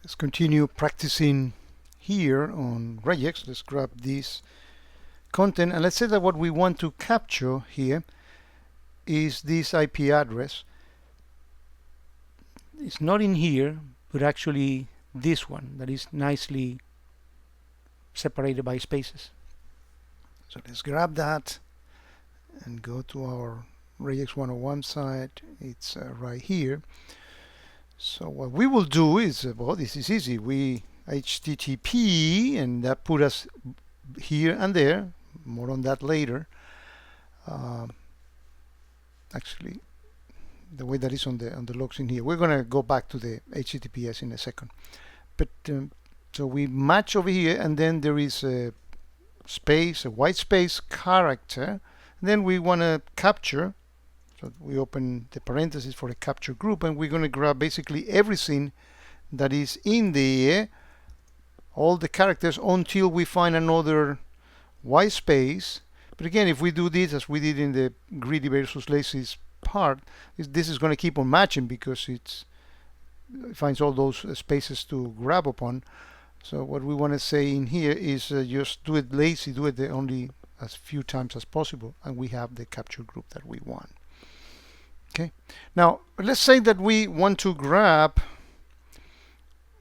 Let's continue practicing here on Regex. Let's grab this content, and let's say that what we want to capture here is this IP address. It's not in here, but actually this one that is nicely separated by spaces. So let's grab that and go to our Regex 101 site. It's right here. So what we will do is, well, this is easy. We HTTP, and that put us here and there. More on that later. Actually, the way that is on the logs in here. We're going to go back to the HTTPS in a second. But so we match over here, and then there is a space, a white space character. And then we want to capture. So we open the parentheses for a capture group, and we're going to grab basically everything that is in there, all the characters, until we find another white space. But again, if we do this as we did in the greedy versus lazy part, this is going to keep on matching because it finds all those spaces to grab upon. So what we want to say in here is just do it lazy, do it only as few times as possible, and we have the capture group that we want. Okay, now let's say that we want to grab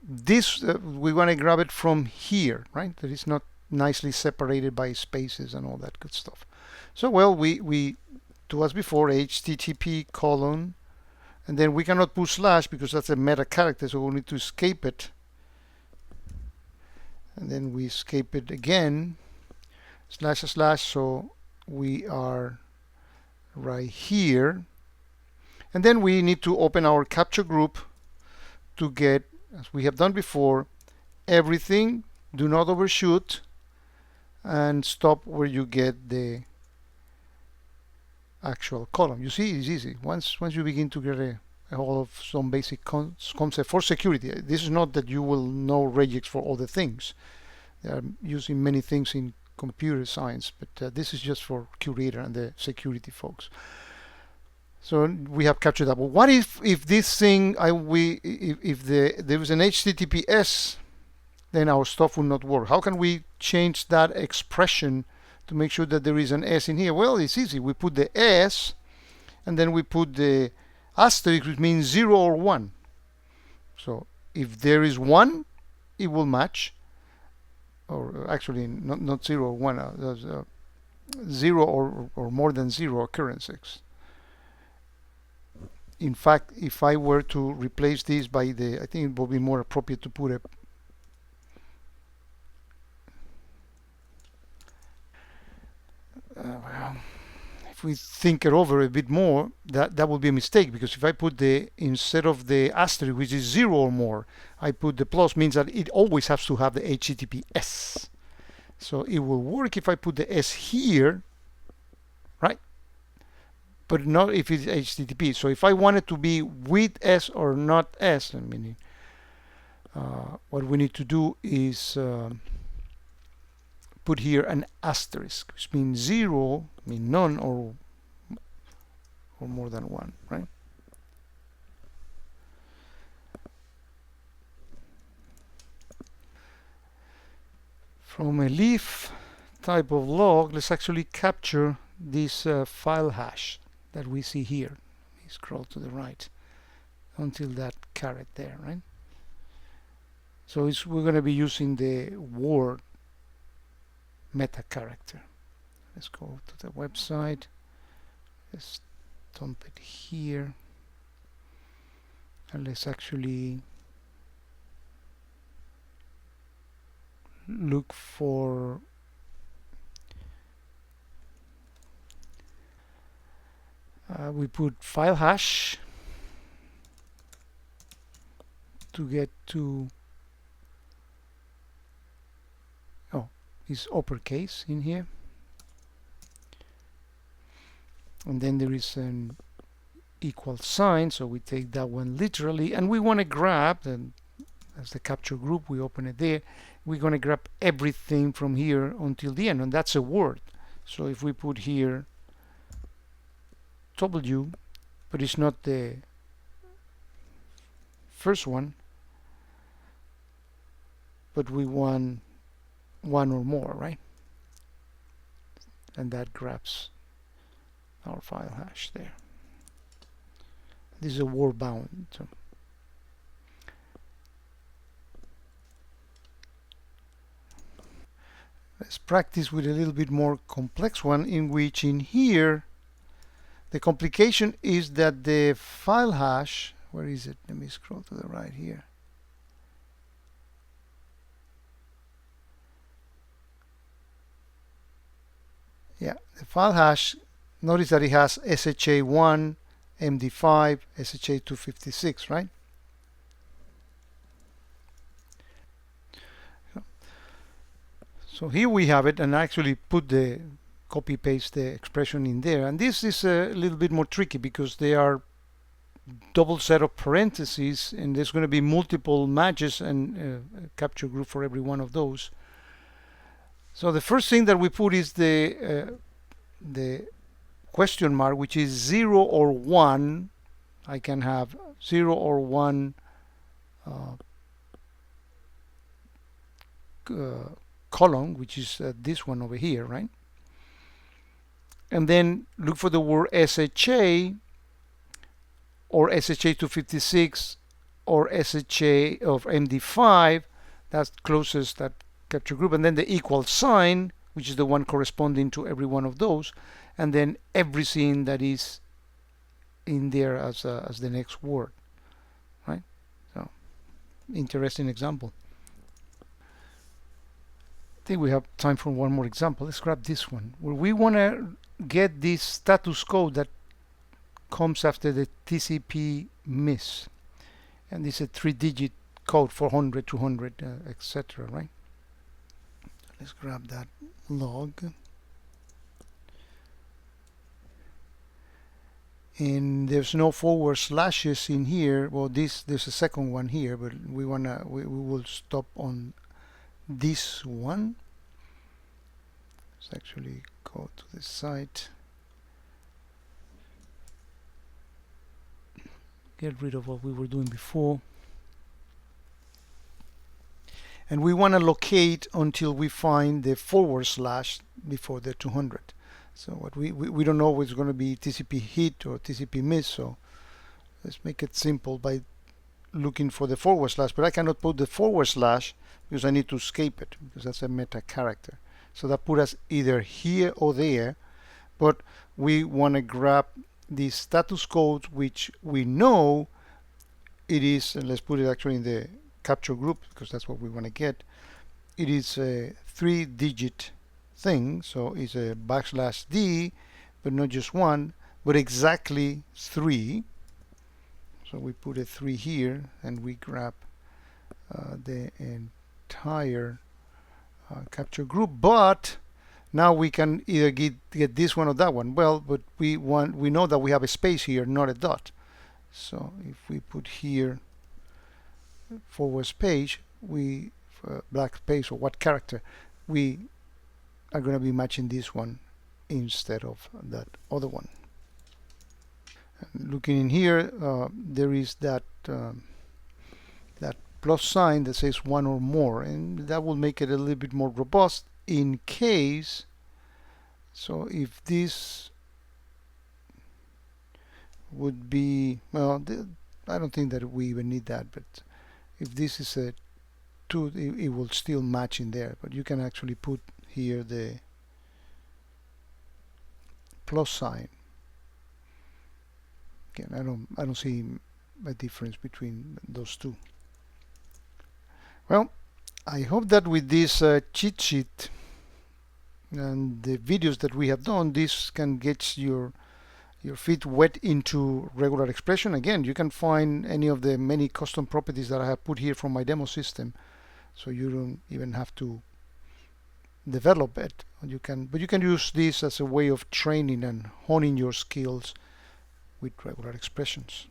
this, we want to grab it from here, right? That is not nicely separated by spaces and all that good stuff. So, well, we do as before, HTTP colon, and then we cannot put slash because that's a meta character, so we need to escape it. And then we escape it again, slash, so we are right here. And then we need to open our capture group to get, as we have done before, everything. Do not overshoot, and stop where you get the actual column. You see, it's easy. Once you begin to get a hold of some basic concept for security. This is not that you will know Regex for all the things. They are using many things in computer science, but this is just for Curator and the security folks. So we have captured that. But what if this thing if there was an HTTPS, then our stuff will not work? How can we change that expression to make sure that there is an S in here? Well, it's easy. We put the S, and then we put the asterisk, which means 0 or 1. So if there is 1, it will match. Or actually, not 0 or 1. 0 or more than 0 occurrences. In fact, if I were to replace this by I think it would be more appropriate to put a well, if we think it over a bit more, that would be a mistake, because if I put instead of the asterisk, which is 0 or more, I put the plus, means that it always has to have the HTTPS. So it will work if I put the S here, right? But not if it's HTTP. So if I want it to be with S or not S, I mean, what we need to do is put here an asterisk, which means 0, mean none, or more than 1, right? From a leaf type of log, let's actually capture this file hash that we see here. Let me scroll to the right until that caret there, right? So we're going to be using the word meta character. Let's go to the website. Let's dump it here, and let's actually look for we put file hash to get to is uppercase in here, and then there is an equal sign, so we take that one literally, and we want to grab, and as the capture group we open it there, we're going to grab everything from here until the end, and that's a word. So if we put here W, but it's not the first one, but we want one or more, right? And that grabs our file hash there. This is a word bound. So let's practice with a little bit more complex one, in which in here the complication is that the file hash, where is it? Let me scroll to the right here. Yeah, the file hash, notice that it has SHA1, MD5, SHA256, right? So here we have it, and I actually put the copy paste the expression in there, and this is a little bit more tricky because they are double set of parentheses, and there's going to be multiple matches and a capture group for every one of those. So the first thing that we put is the question mark, which is 0 or 1. I can have 0 or 1 column, which is this one over here, right? And then look for the word SHA or SHA256 or SHA of MD5. That's closest that capture group, and then the equal sign, which is the one corresponding to every one of those, and then everything that is in there as the next word, right? So interesting example. I think we have time for one more example. Let's grab this one, where we want to get this status code that comes after the TCP miss, and this is a 3-digit code, 400, 200, etc., right? Let's grab that log, and there's no forward slashes in here. Well, there's a second one here, but we will stop on this one. Let's actually go to the site, get rid of what we were doing before, and we want to locate until we find the forward slash before the 200. So what we don't know what's going to be TCP hit or TCP miss, so let's make it simple by looking for the forward slash, but I cannot put the forward slash because I need to escape it, because that's a meta character. So that put us either here or there, but we want to grab the status code, which we know it is, and let's put it actually in the capture group because that's what we want to get. It is a 3-digit thing, so it's a \d, but not just one, but exactly 3. So we put a 3 here, and we grab the entire capture group. But now we can either get this one or that one. Well, but we know that we have a space here, not a dot. So if we put here forward space, we black space, or what character, we are going to be matching this one instead of that other one. And looking in here, there is that that plus sign that says 1 or more, and that will make it a little bit more robust in case. So if this would be, well, I don't think that we even need that, but if this is a 2, it will still match in there. But you can actually put here the plus sign. Again, I don't see a difference between those two. Well, I hope that with this cheat sheet and the videos that we have done, this can get your feet wet into regular expression. Again, you can find any of the many custom properties that I have put here from my demo system, so you don't even have to develop it. But you can use this as a way of training and honing your skills with regular expressions.